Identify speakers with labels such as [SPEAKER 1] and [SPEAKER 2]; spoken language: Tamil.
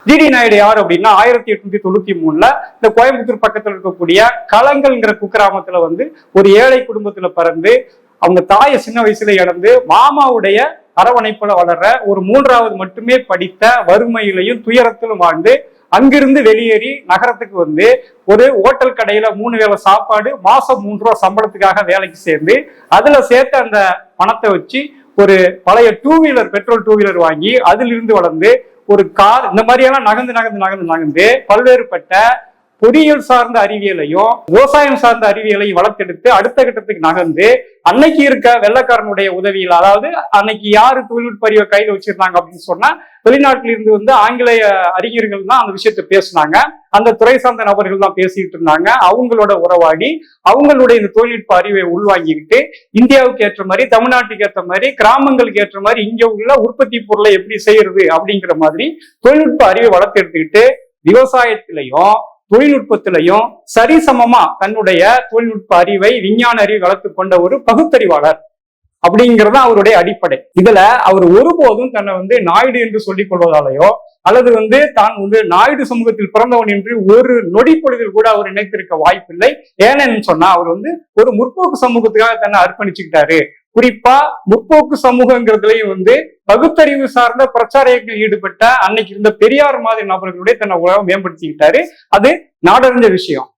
[SPEAKER 1] டிடி நாயுடு யார் அப்படின்னா 1893 இந்த கோயம்புத்தூர் பக்கத்துல இருக்கக்கூடிய களங்கல்ங்கிற குக்கிராமத்துல ஒரு ஏழை குடும்பத்துல பிறந்து அவங்க தாயை சின்ன வயசுல இழந்து மாமாவுடைய அரவணைப்புல வளர்ற ஒரு 3வது மட்டுமே படித்த வறுமையிலையும் துயரத்திலும் வாழ்ந்து அங்கிருந்து வெளியேறி நகரத்துக்கு ஒரு ஹோட்டல் கடையில 3 வேளை சாப்பாடு, மாசம் 3 ரூபா சம்பளத்துக்காக வேலைக்கு சேர்ந்து அதுல சேர்த்து அந்த பணத்தை வச்சு ஒரு பழைய பெட்ரோல் 2 வீலர் வாங்கி அதிலிருந்து வளர்ந்து ஒரு கார், இந்த மாதிரியெல்லாம் நகர்ந்து பல்வேறுபட்ட பொறியியல் சார்ந்த அறிவியலையும் விவசாயம் சார்ந்த அறிவியலையும் வளர்த்தெடுத்து அடுத்த கட்டத்துக்கு நகர்ந்து அன்னைக்கு இருக்க வெள்ளக்காரனுடைய உதவியில், அதாவது அன்னைக்கு யாரு தொழில்நுட்ப அறிவை கையில வச்சிருந்தாங்க அப்படின்னு சொன்னா வெளிநாட்டில இருந்து ஆங்கிலேய அறிஞர்கள் தான் அந்த விஷயத்த பேசினாங்க. அந்த துறை சார்ந்த நபர்கள் தான் பேசிட்டு இருந்தாங்க. அவங்களோட உறவாடி அவங்களுடைய இந்த தொழில்நுட்ப அறிவை உள்வாங்கிக்கிட்டு இந்தியாவுக்கு ஏற்ற மாதிரி, தமிழ்நாட்டுக்கு ஏற்ற மாதிரி, கிராமங்களுக்கு ஏற்ற மாதிரி இங்க உள்ள உற்பத்தி பொருளை எப்படி செய்யறது அப்படிங்கிற மாதிரி தொழில்நுட்ப அறிவை வளர்த்தெடுத்துக்கிட்டு விவசாயத்திலையும் தொழில்நுட்பத்திலையும் சரிசமமா தன்னுடைய தொழில்நுட்ப அறிவை, விஞ்ஞான அறிவை வளர்த்து கொண்ட ஒரு பகுத்தறிவாளர் அப்படிங்கிறது அவருடைய அடிப்படை. இதுல அவர் ஒருபோதும் தன்னை நாயுடு என்று சொல்லிக் கொள்வதாலேயோ அல்லது தான் நாயுடு சமூகத்தில் பிறந்தவன் என்று ஒரு நொடி பொழுதில் கூட அவர் நினைத்திருக்க வாய்ப்பில்லை. ஏன்னு சொன்னா அவர் ஒரு முற்போக்கு சமூகத்துக்காக தன்னை அர்ப்பணிச்சுக்கிட்டாரு. குறிப்பா முற்போக்கு சமூகங்கிறதுலயும் பகுத்தறிவு சார்ந்த பிரச்சார இயக்கத்தில் ஈடுபட்ட அன்னைக்கு இருந்த பெரியார் மாதிரி நபர்களுடைய தன்னை உலகம் மேம்படுத்திக்கிட்டாரு. அது நாடறிஞ்ச விஷயம்.